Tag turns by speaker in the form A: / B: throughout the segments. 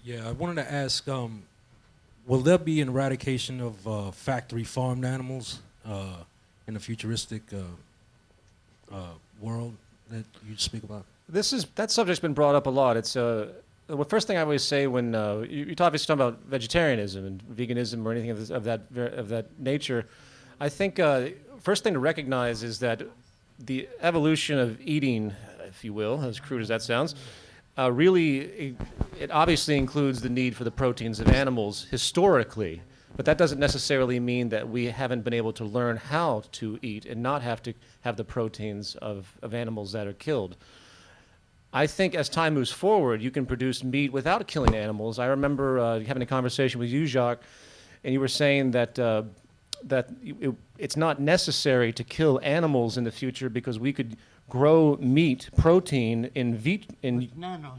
A: Yeah, I wanted to ask, will there be an eradication of factory farmed animals in the futuristic world that you speak about?
B: That subject's been brought up a lot. It's the first thing I always say when you're obviously talking about vegetarianism and veganism or anything of that nature. I think first thing to recognize is that the evolution of eating, if you will, as crude as that sounds, really it obviously includes the need for the proteins of animals historically, but that doesn't necessarily mean that we haven't been able to learn how to eat and not have to have the proteins of animals that are killed. I think as time moves forward, you can produce meat without killing animals. I remember having a conversation with you, Jacques, and you were saying that it's not necessary to kill animals in the future because we could grow meat, protein
C: with nanotechnology.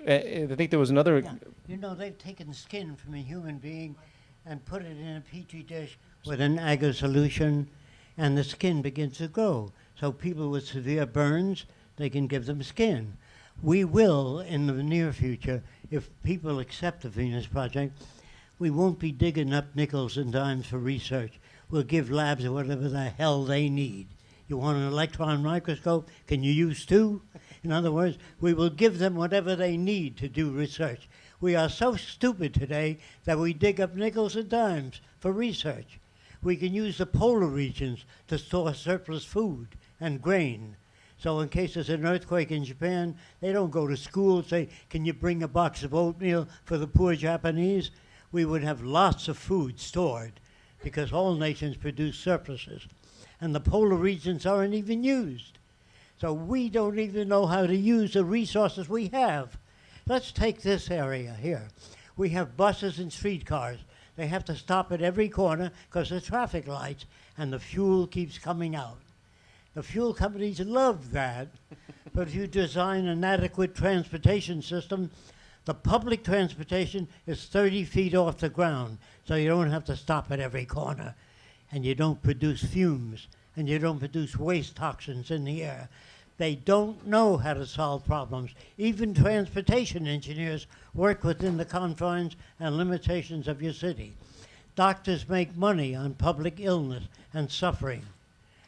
B: I think there was another.
C: Yeah. You know, they've taken skin from a human being and put it in a petri dish with an agar solution, and the skin begins to grow. So people with severe burns, they can give them skin. We will, in the near future, if people accept the Venus Project, we won't be digging up nickels and dimes for research. We'll give labs whatever the hell they need. You want an electron microscope? Can you use two? In other words, we will give them whatever they need to do research. We are so stupid today that we dig up nickels and dimes for research. We can use the polar regions to store surplus food and grain. So in case there's an earthquake in Japan, they don't go to school and say, can you bring a box of oatmeal for the poor Japanese? We would have lots of food stored because all nations produce surpluses. And the polar regions aren't even used. So we don't even know how to use the resources we have. Let's take this area here. We have buses and streetcars. They have to stop at every corner because of traffic lights, and the fuel keeps coming out. The fuel companies love that, but if you design an adequate transportation system, the public transportation is 30 feet off the ground, so you don't have to stop at every corner, and you don't produce fumes, and you don't produce waste toxins in the air. They don't know how to solve problems. Even transportation engineers work within the confines and limitations of your city. Doctors make money on public illness and suffering.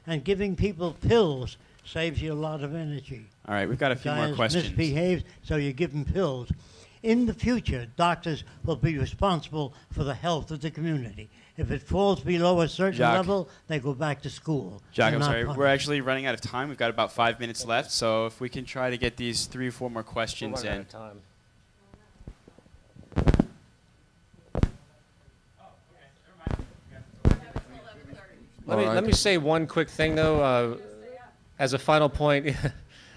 C: And giving people pills saves you a lot of energy.
D: All right, we've got a few more questions.
C: Misbehaves, so you give them pills. In the future, doctors will be responsible for the health of the community. If it falls below a certain level, they go back to school.
D: Jacques, I'm sorry, we're actually running out of time. We've got about 5 minutes left, so if we can try to get these 3 or 4 more questions in.
B: Out of time. Let me say one quick thing though, as a final point,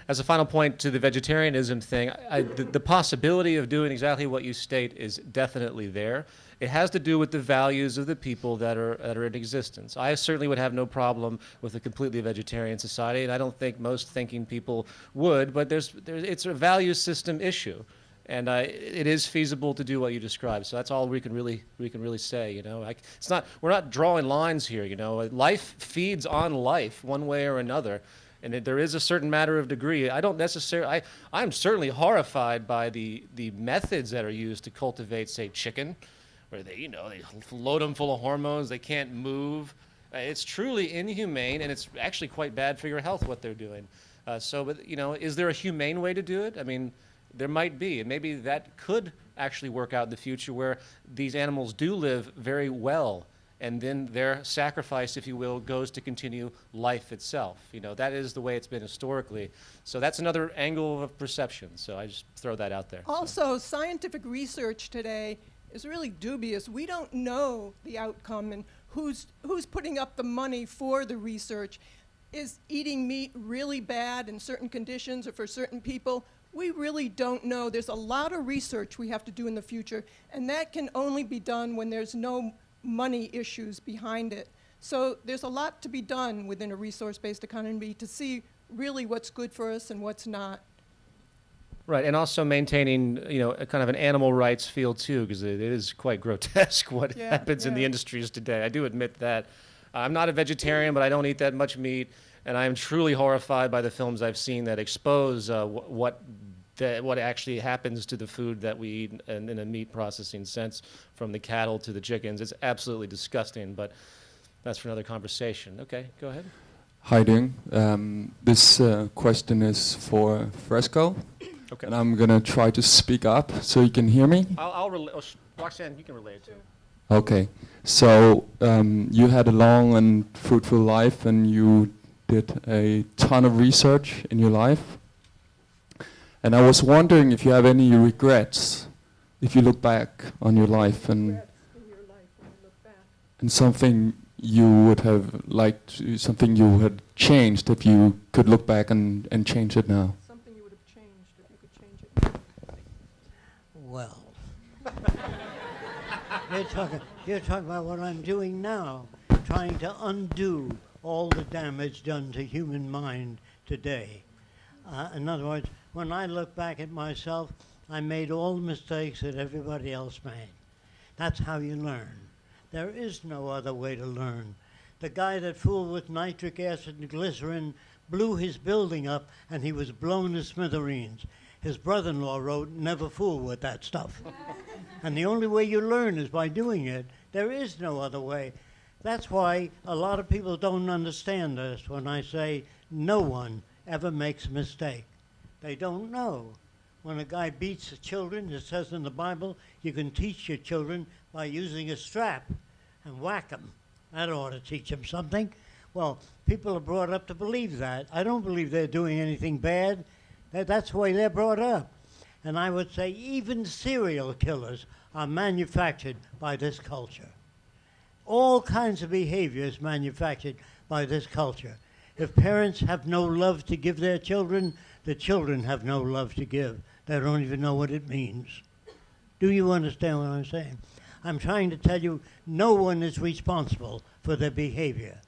B: as a final point to the vegetarianism thing. The possibility of doing exactly what you state is definitely there. It has to do with the values of the people that are in existence. I certainly would have no problem with a completely vegetarian society, and I don't think most thinking people would. But it's a value system issue. And it is feasible to do what you described. So that's all we can really say. You know, we're not drawing lines here. You know, life feeds on life one way or another, and there is a certain matter of degree. I'm certainly horrified by the methods that are used to cultivate, say, chicken, where they load them full of hormones. They can't move. It's truly inhumane, and it's actually quite bad for your health what they're doing. But is there a humane way to do it? I mean, there might be, and maybe that could actually work out in the future where these animals do live very well, and then their sacrifice, if you will, goes to continue life itself. You know, that is the way it's been historically. So that's another angle of perception. So I just throw that out there.
E: Also, scientific research today is really dubious. We don't know the outcome and who's putting up the money for the research. Is eating meat really bad in certain conditions or for certain people? We really don't know. There's a lot of research we have to do in the future, and that can only be done when there's no money issues behind it. So there's a lot to be done within a resource-based economy to see really what's good for us and what's not.
B: Right, and also maintaining, a kind of an animal rights field too, because it is quite grotesque what happens in the industries today. I do admit that. I'm not a vegetarian, but I don't eat that much meat. And I am truly horrified by the films I've seen that expose what what actually happens to the food that we eat in a meat processing sense, from the cattle to the chickens. It's absolutely disgusting, but that's for another conversation. Okay, go ahead.
F: Hi, Ding. This question is for Fresco,
B: Okay.
F: and I'm gonna try to speak up so you can hear me.
B: Roxanne, you can relate to.
F: Okay. So you had a long and fruitful life, and you did a ton of research in your life. And I was wondering if you have any regrets, if you look back on your life, and something you would have liked, something you had changed, if you could look back and change it now.
E: Something you would have changed if you could change it.
C: Well, you're talking about what I'm doing now, trying to undo all the damage done to human mind today. In other words, when I look back at myself, I made all the mistakes that everybody else made. That's how you learn. There is no other way to learn. The guy that fooled with nitric acid and glycerin blew his building up, and he was blown to smithereens. His brother-in-law wrote, "Never fool with that stuff." And the only way you learn is by doing it. There is no other way. That's why a lot of people don't understand this when I say no one ever makes a mistake. They don't know. When a guy beats the children, it says in the Bible, you can teach your children by using a strap and whack them. That ought to teach them something. Well, people are brought up to believe that. I don't believe they're doing anything bad. That's the way they're brought up. And I would say even serial killers are manufactured by this culture. All kinds of behavior is manufactured by this culture. If parents have no love to give their children, the children have no love to give. They don't even know what it means. Do you understand what I'm saying? I'm trying to tell you, no one is responsible for their behavior.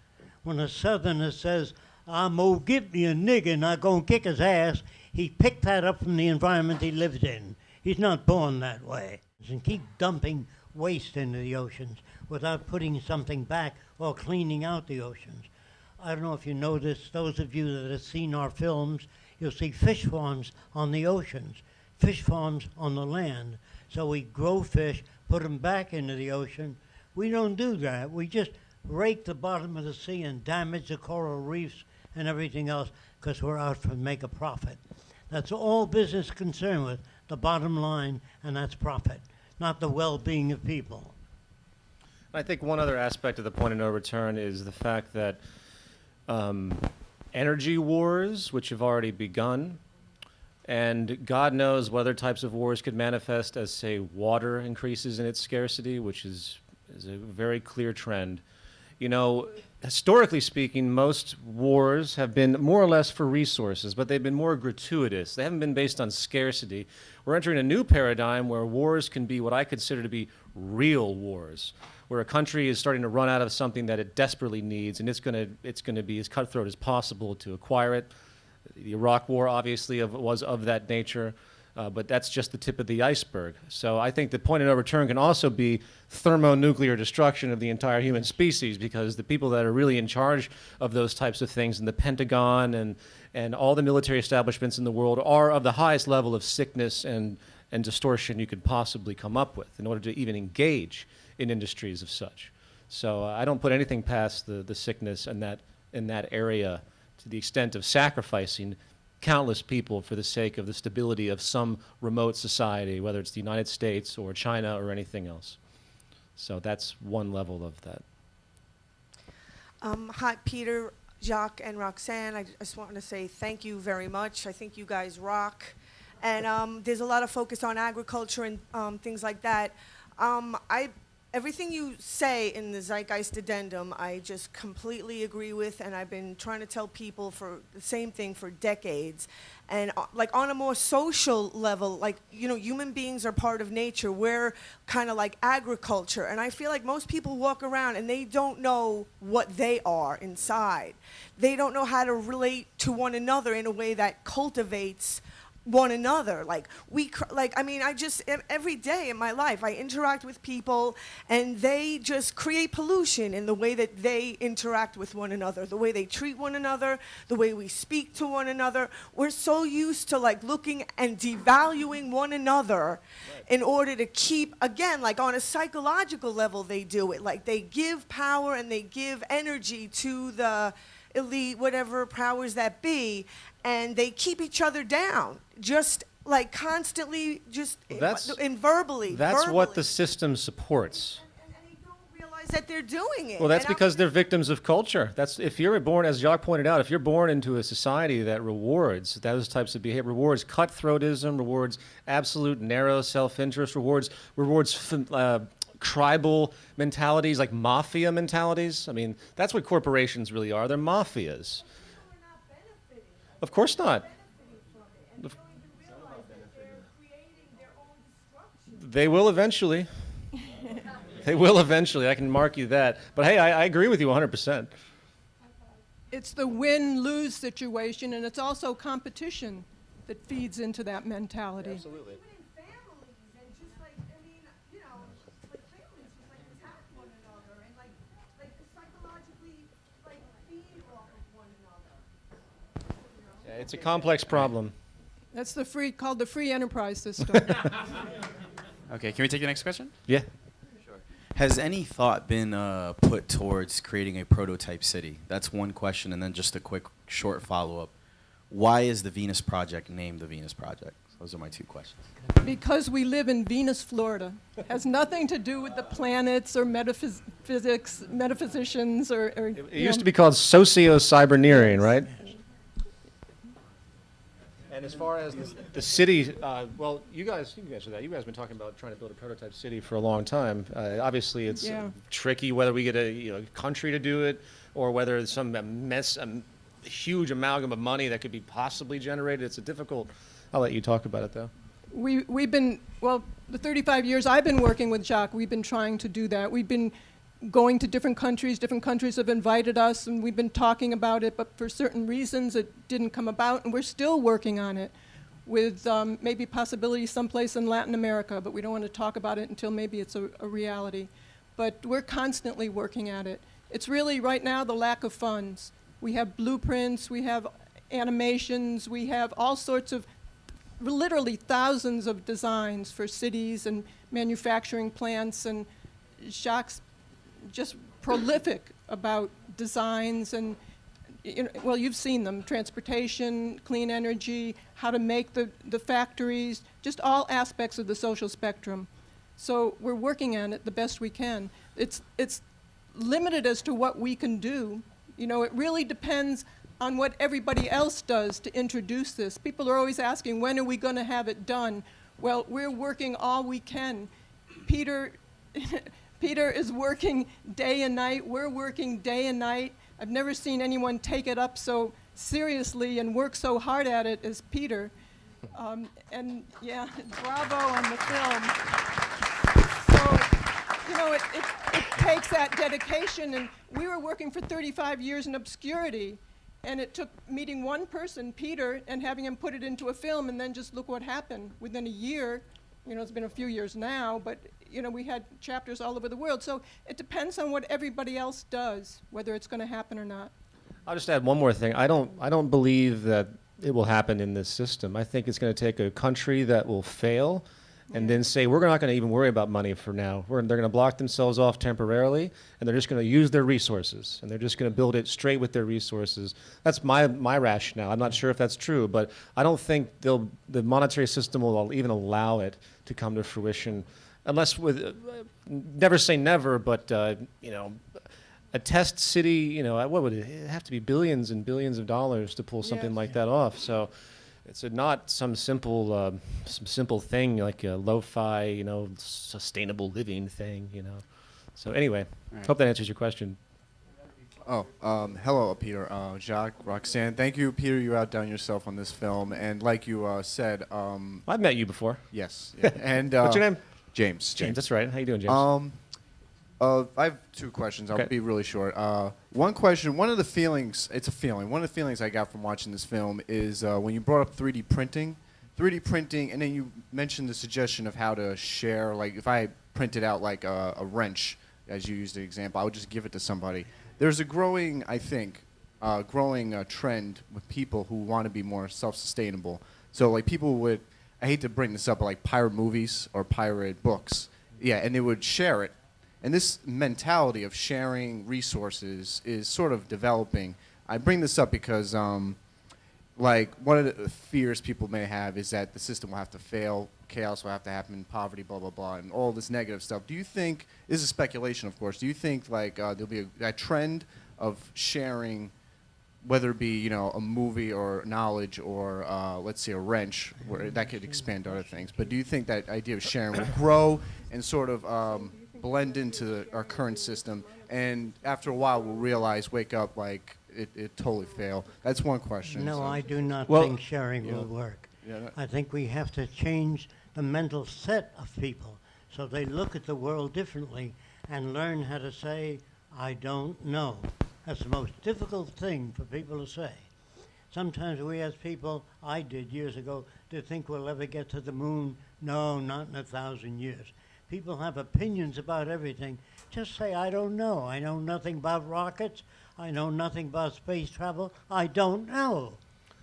C: When a Southerner says, "I'm gonna get me a nigger and I'm gonna kick his ass," he picked that up from the environment he lived in. He's not born that way. And keep dumping waste into the oceans without putting something back or cleaning out the oceans. I don't know if you know this, those of you that have seen our films, you'll see fish farms on the oceans, fish farms on the land. So we grow fish, put them back into the ocean. We don't do that. We just rake the bottom of the sea and damage the coral reefs and everything else because we're out to make a profit. That's all business concerned with, the bottom line, and that's profit, not the well-being of people.
B: I think one other aspect of the point of no return is the fact that energy wars, which have already begun, and God knows what other types of wars could manifest as, say, water increases in its scarcity, which is a very clear trend. You know, historically speaking, most wars have been more or less for resources, but they've been more gratuitous. They haven't been based on scarcity. We're entering a new paradigm where wars can be what I consider to be real wars, where a country is starting to run out of something that it desperately needs, and it's going to be as cutthroat as possible to acquire it. The Iraq War obviously was of that nature, but that's just the tip of the iceberg. So I think the point of no return can also be thermonuclear destruction of the entire human species, because the people that are really in charge of those types of things in the Pentagon and all the military establishments in the world are of the highest level of sickness and distortion you could possibly come up with in order to even engage in industries of such. So I don't put anything past the sickness in that area, to the extent of sacrificing countless people for the sake of the stability of some remote society, whether it's the United States or China or anything else. So that's one level of that.
G: Hi, Peter, Jacques, and Roxanne. I just want to say thank you very much. I think you guys rock. And there's a lot of focus on agriculture and things like that. Everything you say in the Zeitgeist Addendum, I just completely agree with, and I've been trying to tell people for the same thing for decades. And like on a more social level, like, you know, human beings are part of nature. We're kind of like agriculture. And I feel like most people walk around and they don't know what they are inside. They don't know how to relate to one another in a way that cultivates one another. Like I mean, every day in my life I interact with people, and they just create pollution in the way that they interact with one another, the way they treat one another, the way we speak to one another. We're so used to like looking and devaluing one another in order to keep, again, like on a psychological level they do it. Like they give power and they give energy to the elite, whatever powers that be, and they keep each other down, just like constantly, just verbally.
B: That's what the system supports.
G: And they don't realize that they're doing it.
B: Well, that's
G: And
B: because they're victims of culture. That's if you're born, as Jacques pointed out, if you're born into a society that rewards those types of behavior, rewards cutthroatism, rewards absolute narrow self-interest, rewards tribal mentalities, like mafia mentalities. I mean, that's what corporations really are. They're mafias.
G: people are not benefiting.
B: Of course not.
G: Benefiting from it, and they don't even realize that they're creating their own destruction.
B: They will eventually. They will eventually. I can mark you that. But hey, I agree with you 100%.
E: It's the win-lose situation, and it's also competition that feeds into that mentality.
B: Absolutely.
G: Even in families, and just like, I mean, you know, like families just like attack one another and like psychologically like feed off of one another.
B: Yeah, it's a complex problem.
E: That's called the free enterprise system.
D: Okay, can we take the next question?
B: Yeah.
H: Has any thought been put towards creating a prototype city? That's one question, and then just a quick, short follow-up. Why is the Venus Project named the Venus Project? Those are my two questions.
E: Because we live in Venus, Florida. Has nothing to do with the planets or metaphysicians or
B: It used to be called socio-cyberneering, right? And as far as the city, well, you guys can answer that. You guys have been talking about trying to build a prototype city for a long time. Obviously, it's tricky whether we get a country to do it or whether it's some huge amalgam of money that could be possibly generated. It's a difficult. I'll let you talk about it, though.
E: We've been, well, the 35 years I've been working with Jacques, we've been trying to do that. We've been going to different countries have invited us, and we've been talking about it, but for certain reasons it didn't come about, and we're still working on it with maybe possibilities someplace in Latin America, but we don't want to talk about it until maybe it's a reality. But we're constantly working at it. It's really, right now, the lack of funds. We have blueprints, we have animations, we have all sorts of, literally thousands of designs for cities and manufacturing plants, and Jacques just prolific about designs and, well, you've seen them, transportation, clean energy, how to make the factories, just all aspects of the social spectrum. So we're working on it the best we can. It's limited as to what we can do. It really depends on what everybody else does to introduce this. People are always asking, when are we going to have it done? Well, we're working all we can. Peter is working day and night. We're working day and night. I've never seen anyone take it up so seriously and work so hard at it as Peter. And yeah, bravo on the film. So, it takes that dedication. And we were working for 35 years in obscurity. And it took meeting one person, Peter, and having him put it into a film, and then just look what happened. Within a year, it's been a few years now, but we had chapters all over the world. So it depends on what everybody else does, whether it's going to happen or not.
B: I'll just add one more thing. I don't believe that it will happen in this system. I think it's going to take a country that will fail and then say, we're not going to even worry about money for now. They're going to block themselves off temporarily, and they're just going to use their resources, and they're just going to build it straight with their resources. That's my rationale. I'm not sure if that's true, but I don't think the monetary system will even allow it to come to fruition, unless never say never, but a test city, what would it have to be, billions and billions of dollars to pull something like that off. So it's not some simple thing like a lo-fi, sustainable living thing, So anyway, hope that answers your question.
I: Hello, Peter, Jacques, Roxanne. Thank you, Peter. You outdone yourself on this film, and like you said,
B: I've met you before.
I: Yes. Yeah. And
B: what's your name?
I: James.
B: James. That's right. How you doing, James?
I: I have two questions. I'll be really short. One question, one of the feelings I got from watching this film is when you brought up 3D printing, 3D printing, and then you mentioned the suggestion of how to share. Like if I printed out like a wrench, as you used the example, I would just give it to somebody. There's a growing, I think, trend with people who want to be more self-sustainable. So like people would, I hate to bring this up, but like pirate movies or pirate books. Yeah, and they would share it. And this mentality of sharing resources is sort of developing. I bring this up because like one of the fears people may have is that the system will have to fail, chaos will have to happen, poverty, blah, blah, blah, and all this negative stuff. Do you think, this is speculation of course, do you think like there'll be a trend of sharing, whether it be, you know, a movie or knowledge or let's say a wrench, where that could expand to other things, but do you think that idea of sharing will grow and sort of blend into our current system, and after a while we'll realize, wake up, like it totally failed? That's one question.
C: No,
I: so.
C: I do not
B: Well,
C: think sharing will work.
I: Yeah,
C: I think we have to change the mental set of people so they look at the world differently and learn how to say, I don't know. That's the most difficult thing for people to say. Sometimes we ask people, I did years ago, to think we'll ever get to the moon. No, not in 1,000 years. People have opinions about everything. Just say, I don't know. I know nothing about rockets. I know nothing about space travel. I don't know.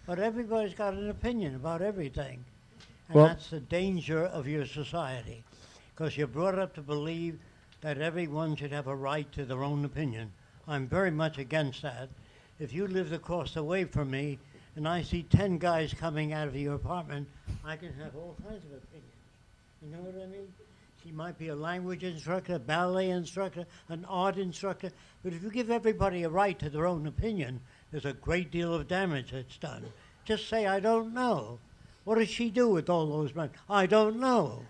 C: But everybody's got an opinion about everything. And
B: Well-
C: that's the danger of your society. Because you're brought up to believe that everyone should have a right to their own opinion. I'm very much against that. If you lived across the way from me and I see 10 guys coming out of your apartment, I can have all kinds of opinions. You know what I mean? He might be a language instructor, a ballet instructor, an art instructor, but if you give everybody a right to their own opinion, there's a great deal of damage that's done. Just say, I don't know. What does she do with all those men? I don't know.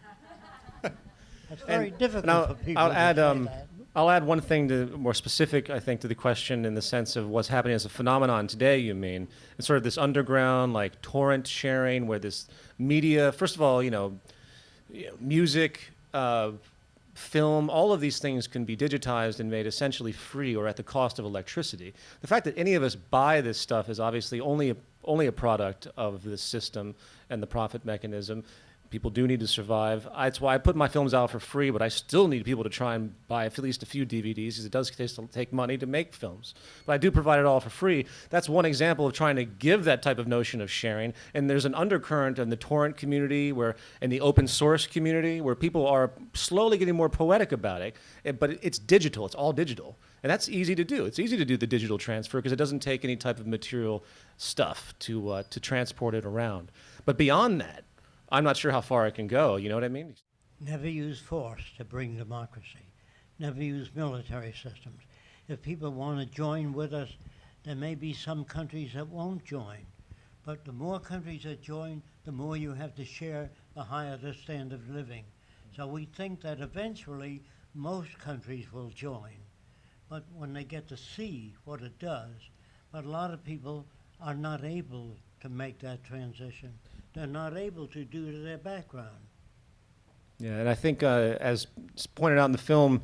C: That's very difficult for people to say that.
B: I'll add one thing more specific, I think, to the question in the sense of what's happening as a phenomenon today, you mean. It's sort of this underground, like, torrent sharing where this media, first of all, music, film, all of these things can be digitized and made essentially free or at the cost of electricity. The fact that any of us buy this stuff is obviously only a product of this system and the profit mechanism. People do need to survive. That's why I put my films out for free, but I still need people to try and buy at least a few DVDs because it does take money to make films. But I do provide it all for free. That's one example of trying to give that type of notion of sharing. And there's an undercurrent in the torrent community and the open source community where people are slowly getting more poetic about it. But it's digital. It's all digital. And that's easy to do. It's easy to do the digital transfer because it doesn't take any type of material stuff to transport it around. But beyond that, I'm not sure how far it can go, you know what I mean?
C: Never use force to bring democracy. Never use military systems. If people want to join with us, there may be some countries that won't join. But the more countries that join, the more you have to share, the higher the standard of living. So we think that eventually most countries will join. But when they get to see what it does, but a lot of people are not able to make that transition. They're not able to due to their background.
B: Yeah, and I think as pointed out in the film,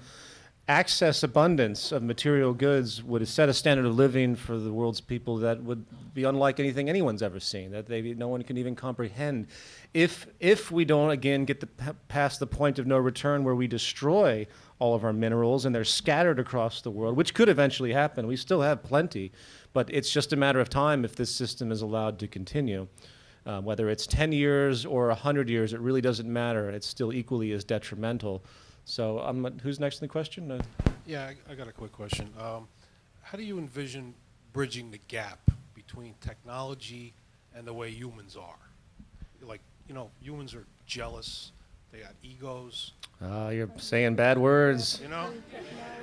B: access abundance of material goods would set a standard of living for the world's people that would be unlike anything anyone's ever seen, that no one can even comprehend. If we don't, again, get past the point of no return where we destroy all of our minerals and they're scattered across the world, which could eventually happen. We still have plenty, but it's just a matter of time if this system is allowed to continue. Whether it's 10 years or 100 years, it really doesn't matter. It's still equally as detrimental. So who's next in the question?
J: Yeah, I got a quick question. How do you envision bridging the gap between technology and the way humans are? Like, humans are jealous. They got egos.
B: You're saying bad words.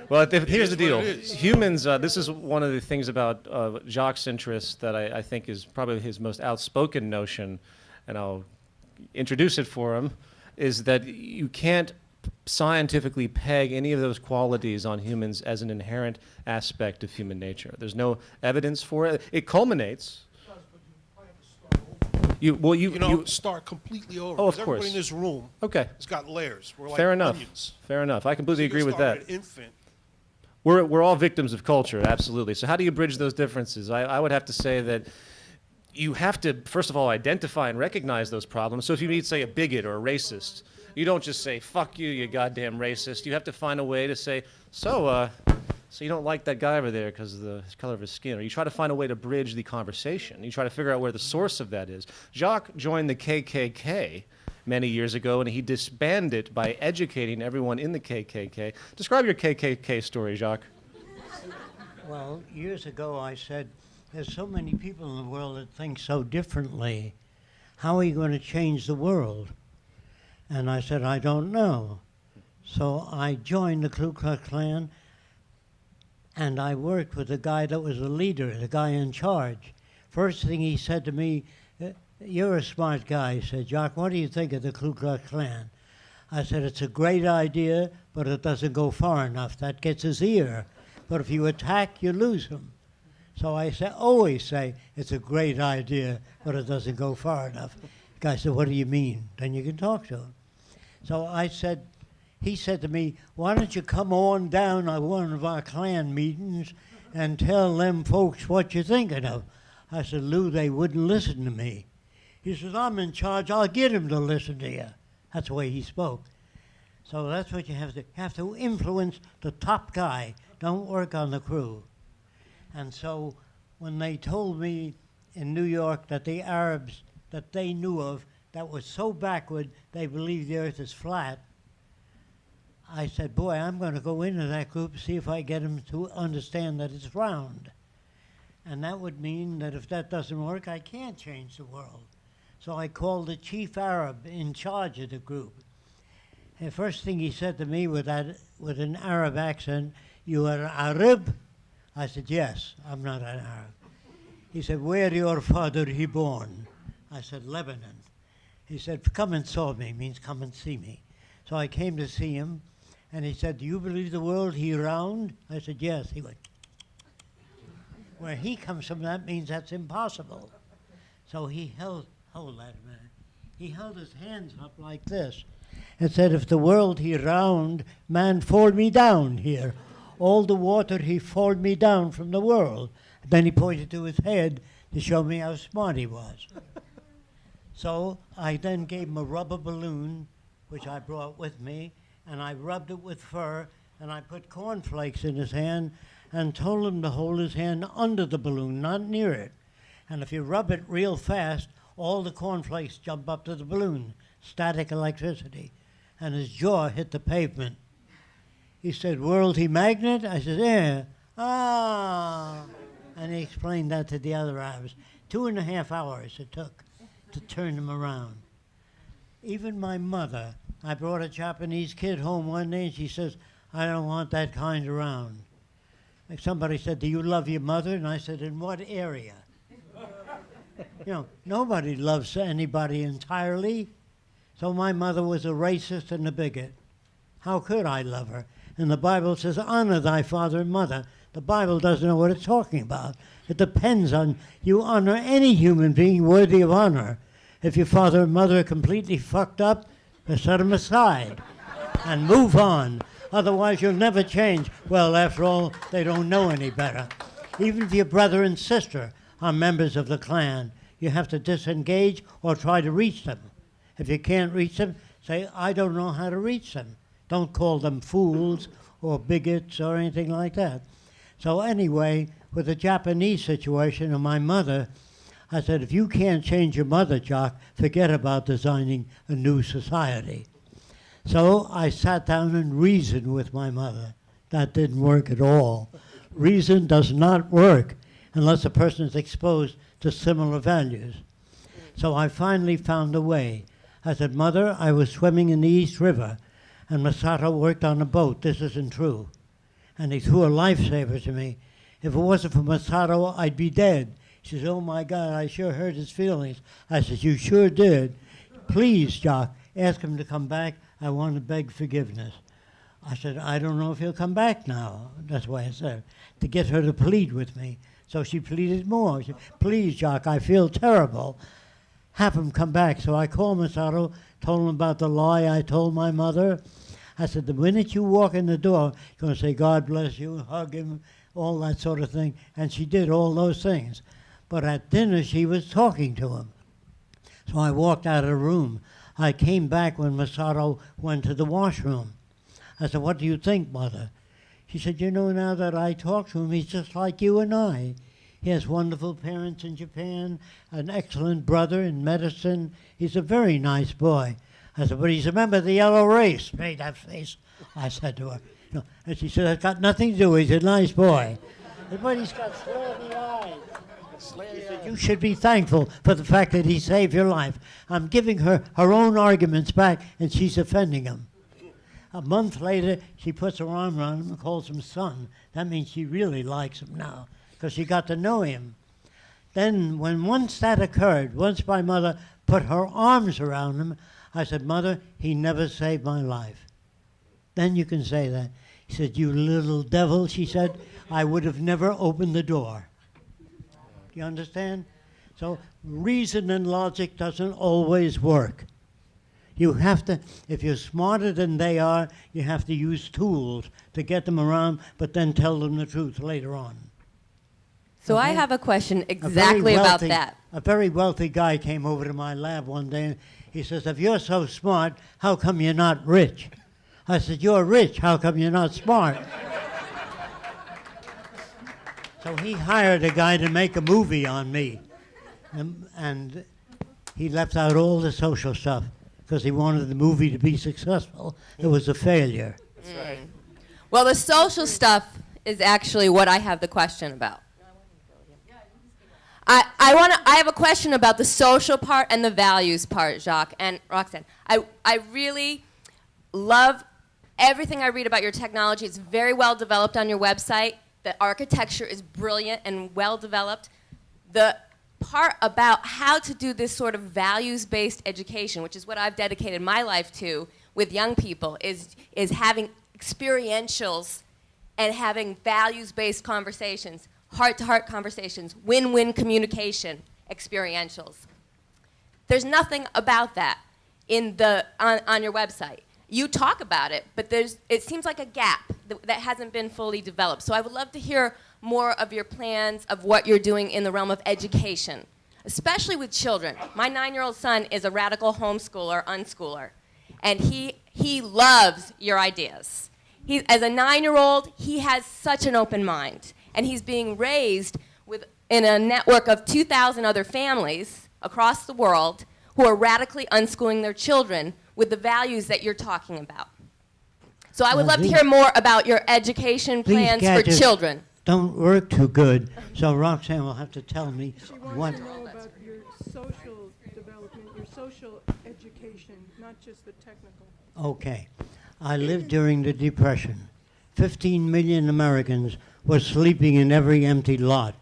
B: Well, here's the deal. Humans, this is one of the things about Jacques' interest that I think is probably his most outspoken notion, and I'll introduce it for him, is that you can't scientifically peg any of those qualities on humans as an inherent aspect of human nature. There's no evidence for it. It culminates.
J: Start completely over.
B: Oh, of
J: 'Cause
B: course.
J: Everybody in this room has got layers. We're like
B: Fair enough.
J: onions.
B: Fair enough. I completely agree with that.
J: An infant.
B: We're all victims of culture, absolutely. So how do you bridge those differences? I would have to say that you have to, first of all, identify and recognize those problems. So if you meet, say, a bigot or a racist, you don't just say, fuck you, you goddamn racist. You have to find a way to say, so you don't like that guy over there because of the color of his skin. Or you try to find a way to bridge the conversation. You try to figure out where the source of that is. Jacques joined the KKK many years ago, and he disbanded by educating everyone in the KKK. Describe your KKK story, Jacques.
C: Well, years ago I said, there's so many people in the world that think so differently. How are you going to change the world? And I said, I don't know. So I joined the Ku Klux Klan, and I worked with the guy that was the leader, the guy in charge. First thing he said to me, you're a smart guy. He said, Jacques, what do you think of the Ku Klux Klan? I said, it's a great idea, but it doesn't go far enough. That gets his ear. But if you attack, you lose him. So I always say, it's a great idea, but it doesn't go far enough. The guy said, what do you mean? Then you can talk to him. So I said, he said to me, why don't you come on down to one of our Klan meetings and tell them folks what you're thinking of? I said, Lou, they wouldn't listen to me. He says, I'm in charge, I'll get him to listen to you. That's the way he spoke. So that's what you have to. You have to influence the top guy. Don't work on the crew. And so when they told me in New York that the Arabs that they knew of that was so backward they believed the earth is flat, I said, boy, I'm going to go into that group and see if I get them to understand that it's round. And that would mean that if that doesn't work, I can't change the world. So I called the chief Arab in charge of the group. The first thing he said to me with an Arab accent, you are Arab? I said, yes, I'm not an Arab. He said, where your father he born? I said, Lebanon. He said, come and saw me, means come and see me. So I came to see him, and he said, do you believe the world he round? I said, yes. He went, where he comes from, that means that's impossible. So he hold that a minute. He held his hands up like this and said, if the world he round, man fall me down here. All the water he fall me down from the world. And then he pointed to his head to show me how smart he was. So I then gave him a rubber balloon, which I brought with me, and I rubbed it with fur, and I put cornflakes in his hand and told him to hold his hand under the balloon, not near it. And if you rub it real fast, all the cornflakes jump up to the balloon, static electricity. And his jaw hit the pavement. He said, world he magnet? I said, yeah. Ah. And he explained that to the other Arabs. 2.5 hours it took to turn him around. Even my mother, I brought a Japanese kid home one day and she says, I don't want that kind around. Like somebody said, do you love your mother? And I said, in what area? You know, nobody loves anybody entirely. So my mother was a racist and a bigot. How could I love her? And the Bible says, honor thy father and mother. The Bible doesn't know what it's talking about. It depends on you honor any human being worthy of honor. If your father and mother are completely fucked up, set them aside and move on. Otherwise, you'll never change. Well, after all, they don't know any better. Even if your brother and sister are members of the Klan, you have to disengage or try to reach them. If you can't reach them, say, I don't know how to reach them. Don't call them fools or bigots or anything like that. So anyway, with the Japanese situation and my mother, I said, if you can't change your mother, Jock, forget about designing a new society. So I sat down and reasoned with my mother. That didn't work at all. Reason does not work unless a person is exposed to similar values. So I finally found a way. I said, Mother, I was swimming in the East River, and Masato worked on a boat. This isn't true. And he threw a lifesaver to me. If it wasn't for Masato, I'd be dead. She says, oh, my God, I sure hurt his feelings. I said, you sure did. Please, Jock, ask him to come back. I want to beg forgiveness. I said, I don't know if he'll come back now. That's why I said, to get her to plead with me. So she pleaded more. She said, please, Jock, I feel terrible. Have him come back. So I called Masato, told him about the lie I told my mother. I said, the minute you walk in the door, you're going to say, God bless you, hug him, all that sort of thing. And she did all those things. But at dinner, she was talking to him. So I walked out of the room. I came back when Masato went to the washroom. I said, "What do you think, Mother?" She said, "You know, now that I talk to him, he's just like you and I. He has wonderful parents in Japan, an excellent brother in medicine. He's a very nice boy." I said, "But he's a member of the yellow race." Made that face. I said to her. You know, and she said, "That's got nothing to do with it. He's a nice boy." But he's got slanty eyes. She said, "You should be thankful for the fact that he saved your life." I'm giving her her own arguments back, and she's offending him. A month later, she puts her arm around him and calls him son. That means she really likes him now, because she got to know him. Then, when once that occurred, once my mother put her arms around him, I said, "Mother, he never saved my life." Then you can say that. He said, "You little devil," she said, "I would have never opened the door." You understand? So reason and logic doesn't always work. You have to, if you're smarter than they are, you have to use tools to get them around, but then tell them the truth later on.
K: So I
C: Okay?
K: have a question
C: A very
K: exactly about
C: wealthy-
K: that.
C: A very wealthy guy came over to my lab one day, and he says, "If you're so smart, how come you're not rich?" I said, "You're rich, how come you're not smart?" So he hired a guy to make a movie on me. And he left out all the social stuff because he wanted the movie to be successful. It was a failure.
K: Well, the social stuff is actually what I have the question about. I have a question about the social part and the values part, Jacques and Roxanne. I really love everything I read about your technology. It's very well developed on your website. The architecture is brilliant and well developed. The part about how to do this sort of values-based education, which is what I've dedicated my life to with young people, is having experientials and having values-based conversations, heart-to-heart conversations, win-win communication experientials. There's nothing about that on your website. You talk about it, but it seems like a gap that hasn't been fully developed. So I would love to hear more of your plans of what you're doing in the realm of education, especially with children. My 9-year-old son is a radical homeschooler, unschooler, and he loves your ideas. As a 9-year-old, he has such an open mind, and he's being raised in a network of 2,000 other families across the world who are radically unschooling their children with the values that you're talking about. So I would love to hear more about your education plans for
C: gadgets
K: children.
C: Don't work too good, so Roxanne will have to tell me
E: She
C: what.
E: wants to know about your social development, your social education, not just the technical.
C: Okay. I lived during the Depression. 15 million Americans were sleeping in every empty lot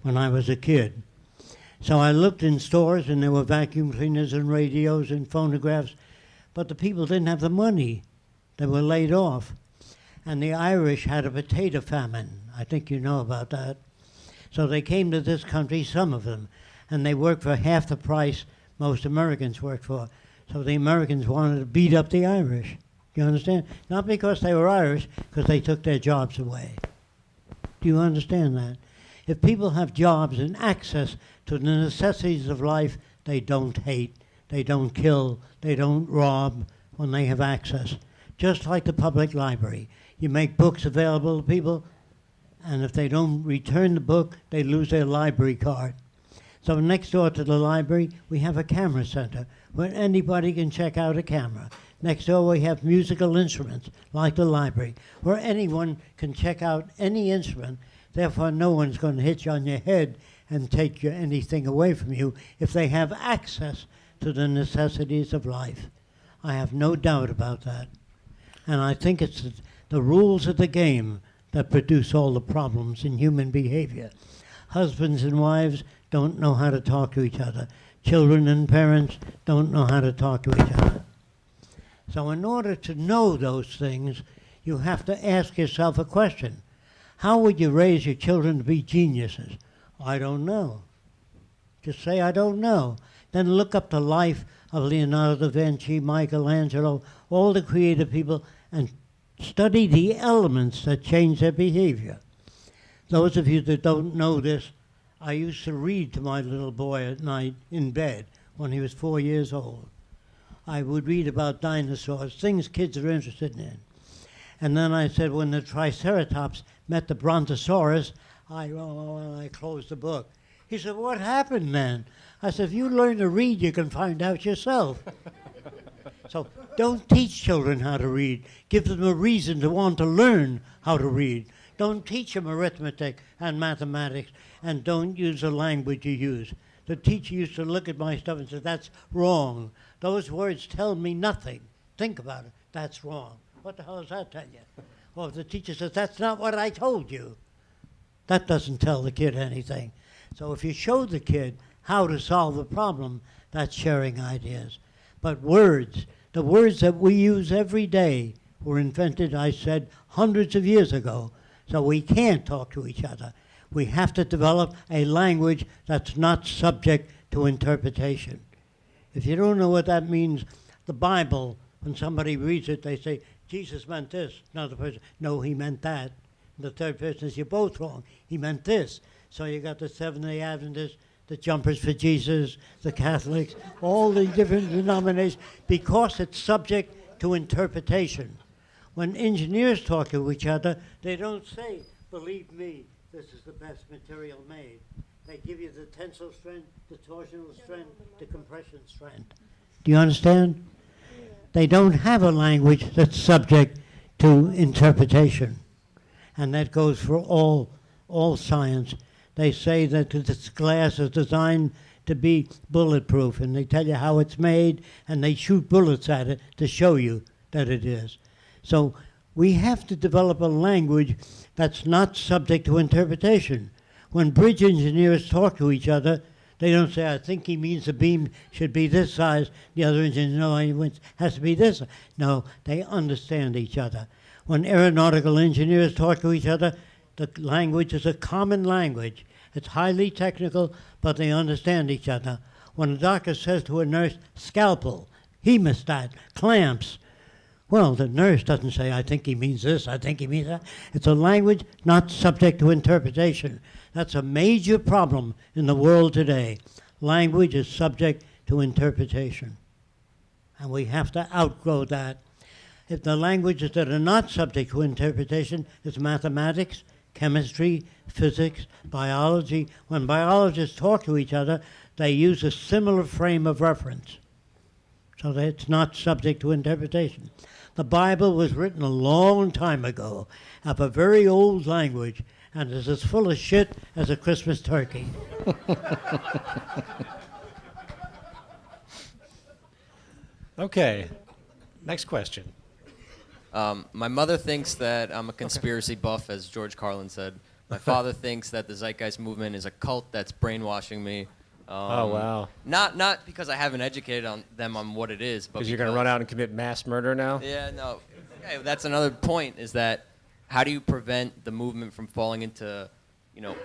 C: when I was a kid. So I looked in stores, and there were vacuum cleaners and radios and phonographs, but the people didn't have the money. They were laid off. And the Irish had a potato famine. I think you know about that. So they came to this country, some of them, and they worked for half the price most Americans worked for. So the Americans wanted to beat up the Irish. You understand? Not because they were Irish, because they took their jobs away. Do you understand that? If people have jobs and access to the necessities of life, they don't hate, they don't kill, they don't rob when they have access. Just like the public library. You make books available to people, and if they don't return the book, they lose their library card. So next door to the library, we have a camera center where anybody can check out a camera. Next door, we have musical instruments, like the library, where anyone can check out any instrument. Therefore, no one's going to hit you on your head and take anything away from you if they have access to the necessities of life. I have no doubt about that. And I think it's the rules of the game that produce all the problems in human behavior. Husbands and wives don't know how to talk to each other. Children and parents don't know how to talk to each other. So in order to know those things, you have to ask yourself a question. How would you raise your children to be geniuses? I don't know. Just say, I don't know. Then look up the life of Leonardo da Vinci, Michelangelo, all the creative people, and study the elements that change their behavior. Those of you that don't know this, I used to read to my little boy at night in bed when he was 4 years old. I would read about dinosaurs, things kids are interested in. And then I said, when the Triceratops met the Brontosaurus, I closed the book. He said, what happened then? I said, if you learn to read, you can find out yourself. So don't teach children how to read. Give them a reason to want to learn how to read. Don't teach them arithmetic and mathematics, and don't use the language you use. The teacher used to look at my stuff and say, that's wrong. Those words tell me nothing. Think about it. That's wrong. What the hell does that tell you? Well, if the teacher says, that's not what I told you, that doesn't tell the kid anything. So if you show the kid how to solve the problem, that's sharing ideas. But words, the words that we use every day were invented, I said, hundreds of years ago. So we can't talk to each other. We have to develop a language that's not subject to interpretation. If you don't know what that means, the Bible, when somebody reads it, they say, Jesus meant this. Another person, no, he meant that. And the third person says, you're both wrong. He meant this. So you got the Seventh-day Adventists, the Jumpers for Jesus, the Catholics, all the different denominations, because it's subject to interpretation. When engineers talk to each other, they don't say, believe me, this is the best material made. They give you the tensile strength, the torsional strength, the compression strength. Do you understand? They don't have a language that's subject to interpretation. And that goes for all science. They say that this glass is designed to be bulletproof, and they tell you how it's made, and they shoot bullets at it to show you that it is. So we have to develop a language that's not subject to interpretation. When bridge engineers talk to each other, they don't say, I think he means the beam should be this size. The other engineer, no, it has to be this. No, they understand each other. When aeronautical engineers talk to each other, the language is a common language. It's highly technical, but they understand each other. When a doctor says to a nurse, scalpel, hemostat, clamps, well, the nurse doesn't say, I think he means this, I think he means that. It's a language not subject to interpretation. That's a major problem in the world today. Language is subject to interpretation. And we have to outgrow that. If the languages that are not subject to interpretation is mathematics, chemistry, physics, biology. When biologists talk to each other, they use a similar frame of reference, so that it's not subject to interpretation. The Bible was written a long time ago of a very old language, and is as full of shit as a Christmas turkey.
B: Okay, next question.
L: My mother thinks that I'm a conspiracy buff, as George Carlin said. My father thinks that the Zeitgeist movement is a cult that's brainwashing me.
B: Oh, wow.
L: Not because I haven't educated them on what it is, but
B: Because you're going to run out and commit mass murder now?
L: Yeah, no. Okay, that's another point, is that how do you prevent the movement from falling into,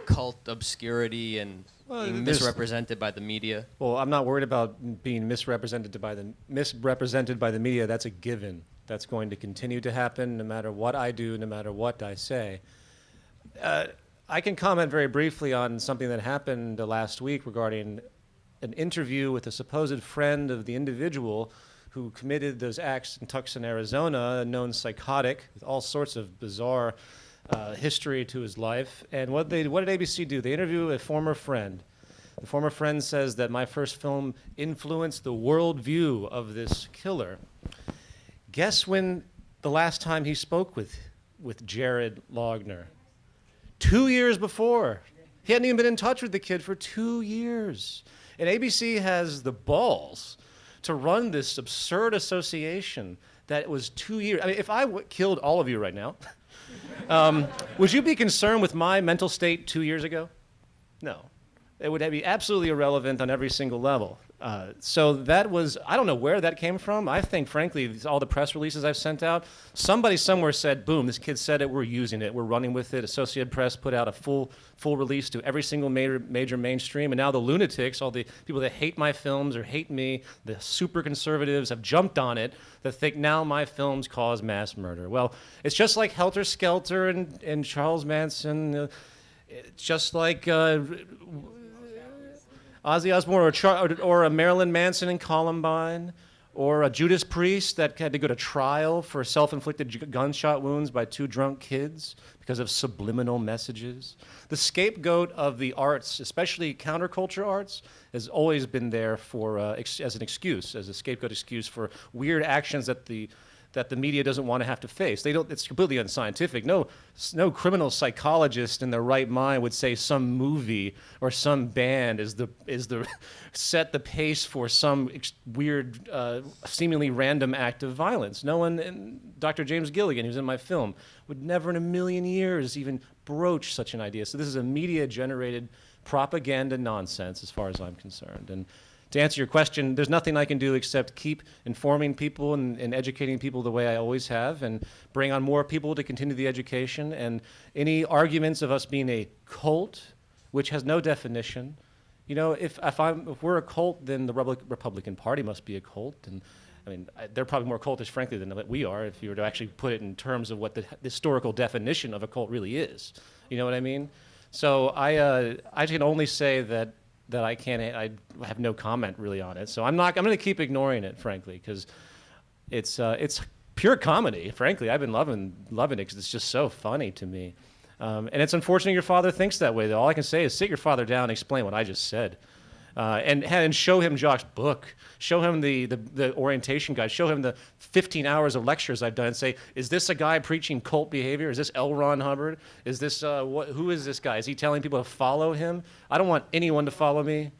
L: cult obscurity and being misrepresented by the media?
B: Well, I'm not worried about being misrepresented by the media. That's a given. That's going to continue to happen no matter what I do, no matter what I say. I can comment very briefly on something that happened last week regarding an interview with a supposed friend of the individual who committed those acts in Tucson, Arizona, a known psychotic with all sorts of bizarre history to his life. And what did ABC do? They interviewed a former friend. The former friend says that my first film influenced the worldview of this killer. Guess when the last time he spoke with Jared Loughner? 2 years before. He hadn't even been in touch with the kid for 2 years. And ABC has the balls to run this absurd association that was 2 years. I mean, if I killed all of you right now, would you be concerned with my mental state 2 years ago? No. It would be absolutely irrelevant on every single level. So that was, I don't know where that came from. I think, frankly, all the press releases I've sent out, somebody somewhere said, boom, this kid said it, we're using it, we're running with it. Associated Press put out a full release to every single major mainstream, and now the lunatics, all the people that hate my films or hate me, the super conservatives have jumped on it that think now my films cause mass murder. Well, it's just like Helter Skelter and Charles Manson. It's just like Ozzy Osbourne or a Marilyn Manson in Columbine, or a Judas Priest that had to go to trial for self-inflicted gunshot wounds by 2 drunk kids because of subliminal messages. The scapegoat of the arts, especially counterculture arts, has always been there for as an excuse, as a scapegoat excuse for weird actions that the media doesn't want to have to face. They don't. It's completely unscientific. No criminal psychologist in their right mind would say some movie or some band is the set the pace for some weird, seemingly random act of violence. No one. And Dr. James Gilligan, who's in my film, would never in a million years even broach such an idea. So this is a media-generated propaganda nonsense, as far as I'm concerned. And to answer your question, there's nothing I can do except keep informing people and educating people the way I always have, and bring on more people to continue the education. And any arguments of us being a cult, which has no definition, you know, if we're a cult, then the Republican Party must be a cult. And I mean, they're probably more cultish, frankly, than we are, if you were to actually put it in terms of what the historical definition of a cult really is. You know what I mean? So I can only say that I have no comment really on it. So I'm going to keep ignoring it, frankly, because it's pure comedy. Frankly, I've been loving it because it's just so funny to me. And it's unfortunate your father thinks that way, though. All I can say is sit your father down and explain what I just said. And show him Jock's book. Show him the orientation guide. Show him the 15 hours of lectures I've done and say, is this a guy preaching cult behavior? Is this L. Ron Hubbard? Is this, who is this guy? Is he telling people to follow him? I don't want anyone to follow me.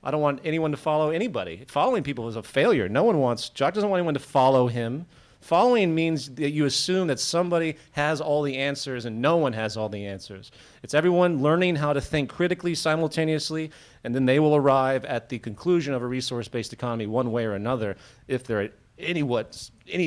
B: I don't want anyone to follow anybody. Following people is a failure. Jock doesn't want anyone to follow him. Following means that you assume that somebody has all the answers and no one has all the answers. It's everyone learning how to think critically simultaneously, and then they will arrive at the conclusion of a resource-based economy one way or another if they're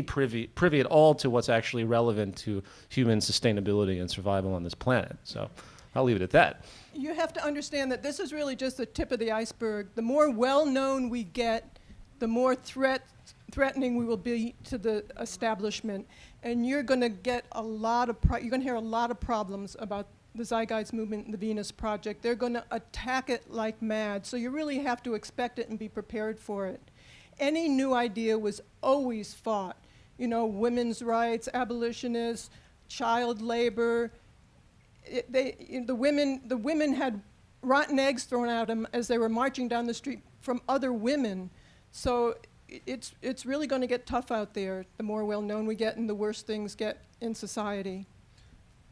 B: privy at all to what's actually relevant to human sustainability and survival on this planet. So I'll leave it at that.
E: You have to understand that this is really just the tip of the iceberg. The more well-known we get, the more threatening we will be to the establishment, and you're going to get a lot of you're going to hear a lot of problems about the Zeitgeist movement and the Venus Project. They're going to attack it like mad, so you really have to expect it and be prepared for it. Any new idea was always fought. You know, women's rights, abolitionists, child labor. The women had rotten eggs thrown at them as they were marching down the street from other women. So it's really going to get tough out there. The more well-known we get and the worse things get in society.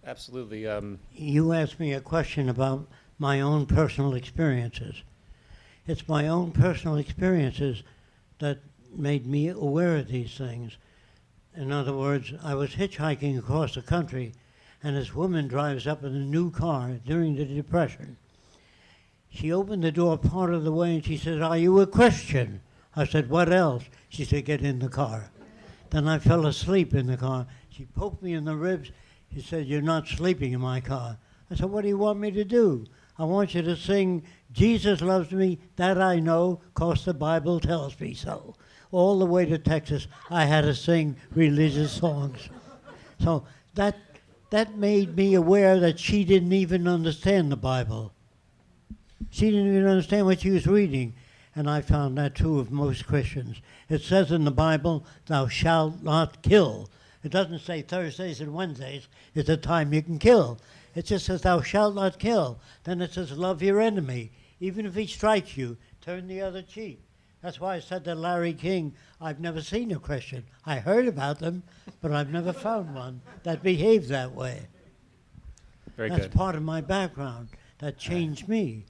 B: Absolutely.
C: You asked me a question about my own personal experiences. It's my own personal experiences that made me aware of these things. In other words, I was hitchhiking across the country, and this woman drives up in a new car during the Depression. She opened the door part of the way and she said, "Are you a Christian?" I said, "What else?" She said, "Get in the car." Then I fell asleep in the car. She poked me in the ribs. She said, "You're not sleeping in my car." I said, "What do you want me to do?" "I want you to sing, 'Jesus loves me, that I know, 'cause the Bible tells me so.'" All the way to Texas, I had to sing religious songs. So that made me aware that she didn't even understand the Bible. She didn't even understand what she was reading. And I found that true of most Christians. It says in the Bible, "Thou shalt not kill." It doesn't say Thursdays and Wednesdays is the time you can kill. It just says, "Thou shalt not kill." Then it says, "Love your enemy. Even if he strikes you, turn the other cheek." That's why I said to Larry King, I've never seen a Christian. I heard about them, but I've never found one that behaved that way.
B: Very
C: That's
B: good.
C: part of my background that changed me.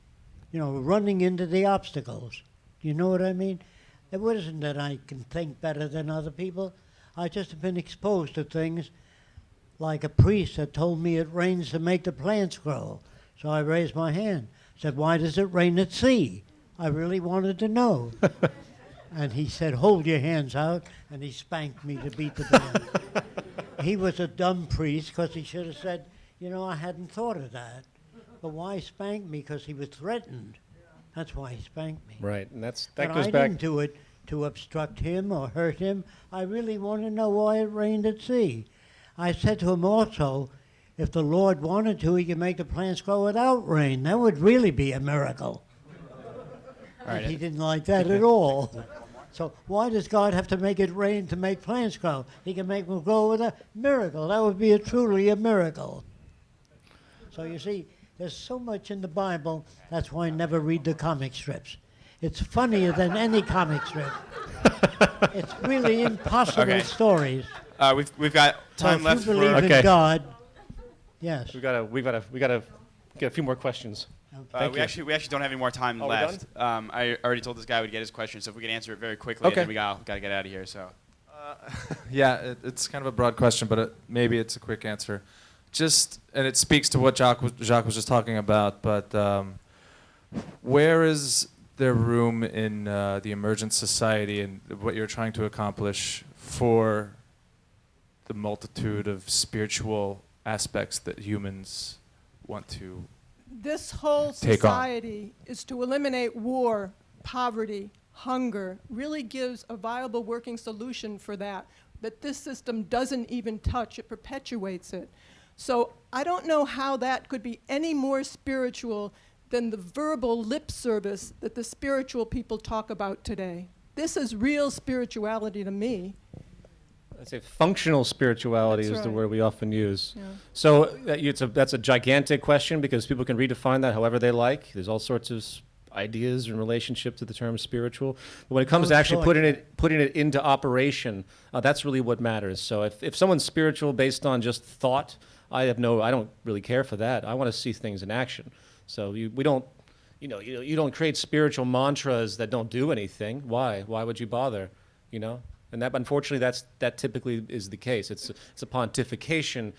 C: You know, running into the obstacles. You know what I mean? It wasn't that I can think better than other people. I just have been exposed to things like a priest that told me it rains to make the plants grow. So I raised my hand, said, "Why does it rain at sea?" I really wanted to know. And he said, "Hold your hands out," and he spanked me to beat the band. He was a dumb priest because he should have said, "You know, I hadn't thought of that." But why spank me? Because he was threatened. That's why he spanked me.
B: Right, and that
C: But
B: goes
C: I
B: back.
C: didn't do it to obstruct him or hurt him. I really want to know why it rained at sea. I said to him also, if the Lord wanted to, he could make the plants grow without rain. That would really be a miracle. And he didn't like that at all. So why does God have to make it rain to make plants grow? He can make them grow with a miracle. That would be truly a miracle. So you see, there's so much in the Bible. That's why I never read the comic strips. It's funnier than any comic strip. It's really impossible stories.
D: We've got time left
C: if you believe
B: for
C: in God. Yes.
B: We gotta get a few more questions.
D: We actually don't have any more time
B: Oh, we're
D: left. I already told this guy we'd get his question, so if we could answer it very quickly,
B: Okay.
D: then we got to get out of here. So.
M: Yeah, it's kind of a broad question, but maybe it's a quick answer. And it speaks to what Jacques was just talking about, but where is there room in the emergent society and what you're trying to accomplish for the multitude of spiritual aspects that humans want to
E: This whole
M: take on?
E: society is to eliminate war, poverty, hunger, really gives a viable working solution for that this system doesn't even touch. It perpetuates it. So I don't know how that could be any more spiritual than the verbal lip service that the spiritual people talk about today. This is real spirituality to me.
B: I'd say functional spirituality
E: That's
B: is the
E: right.
B: word we often use.
E: Yeah.
B: So that's a gigantic question because people can redefine that however they like. There's all sorts of ideas in relationship to the term spiritual. But when it comes to actually putting it into operation, that's really what matters. So if someone's spiritual based on just thought, I don't really care for that. I want to see things in action. So you don't create spiritual mantras that don't do anything. Why? Why would you bother? And that, unfortunately, that typically is the case. It's a pontification,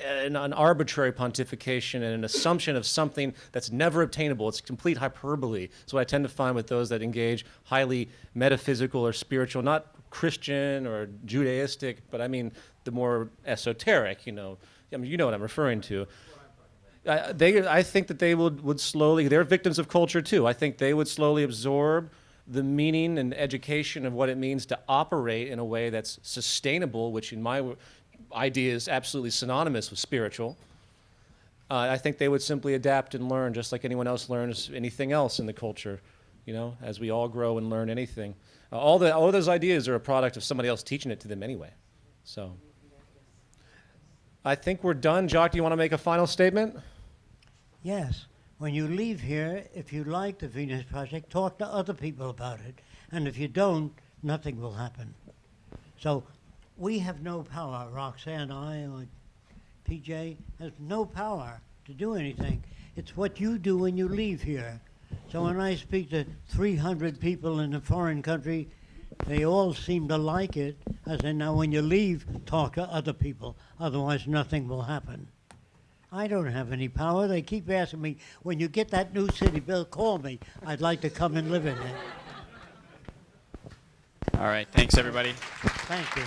B: an arbitrary pontification, and an assumption of something that's never obtainable. It's complete hyperbole. So what I tend to find with those that engage highly metaphysical or spiritual, not Christian or Judaistic, but I mean the more esoteric. You know what I'm referring to. I think that they would slowly. They're victims of culture too. I think they would slowly absorb the meaning and education of what it means to operate in a way that's sustainable, which in my idea is absolutely synonymous with spiritual. I think they would simply adapt and learn just like anyone else learns anything else in the culture, as we all grow and learn anything. All those ideas are a product of somebody else teaching it to them anyway. So I think we're done. Jacques, do you want to make a final statement?
C: Yes. When you leave here, if you like the Venus Project, talk to other people about it. And if you don't, nothing will happen. So we have no power. Roxanne, I, or PJ, has no power to do anything. It's what you do when you leave here. So when I speak to 300 people in a foreign country, they all seem to like it. I say, now when you leave, talk to other people. Otherwise, nothing will happen. I don't have any power. They keep asking me, when you get that new city built, call me. I'd like to come and live in it.
D: All right. Thanks, everybody.
C: Thank you.